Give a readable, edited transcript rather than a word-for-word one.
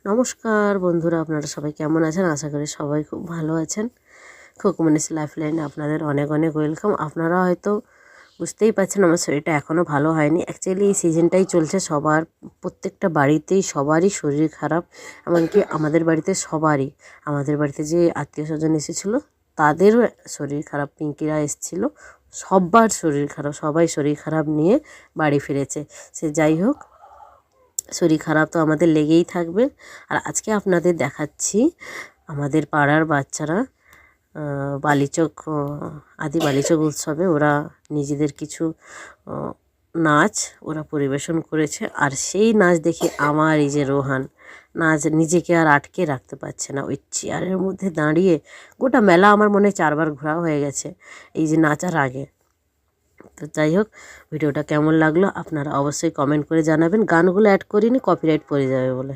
নমস্কার বন্ধুরা, আপনারা সবাই কেমন আছেন? আশা করি সবাই খুব ভালো আছেন। খুকুমনিস লাইফ লাইনে আপনাদের অনেক অনেক ওয়েলকাম। আপনারা হয়তো বুঝতেই পারছেন আমার শরীরটা এখনও ভালো হয়নি। অ্যাকচুয়ালি এই সিজনটাই চলছে, প্রত্যেকটা বাড়িতেই সবারই শরীর খারাপ, এমনকি আমাদের বাড়িতে সবারই। আমাদের বাড়িতে যে আত্মীয় স্বজন এসেছিলো তাদেরও শরীর খারাপ, পিঙ্কিরা এসেছিলো, সবার শরীর খারাপ, সবাই শরীর খারাপ নিয়ে বাড়ি ফিরেছে। সে যাই হোক, শরীর খারাপ তো আমাদের লেগেই থাকবে। আর আজকে আপনাদের দেখাচ্ছি আমাদের পাড়ার বাচ্চারা বালিচক আদি বালিচক উৎসবে ওরা নিজেদের কিছু নাচ ওরা পরিবেশন করেছে। আর সেই নাচ দেখে আমার এই যে রোহান নাচ নিজেকে আর আটকে রাখতে পারছে না। ওই চেয়ারের মধ্যে দাঁড়িয়ে গোটা মেলা আমার মনে হয় 4বার ঘোরা হয়ে গেছে এই যে নাচার আগে। তো যাই হোক, ভিডিওটা কেমন লাগলো আপনারা অবশ্যই কমেন্ট করে জানাবেন। গানগুলো অ্যাড করিনি, কপিরাইট পড়ে যাবে বলে।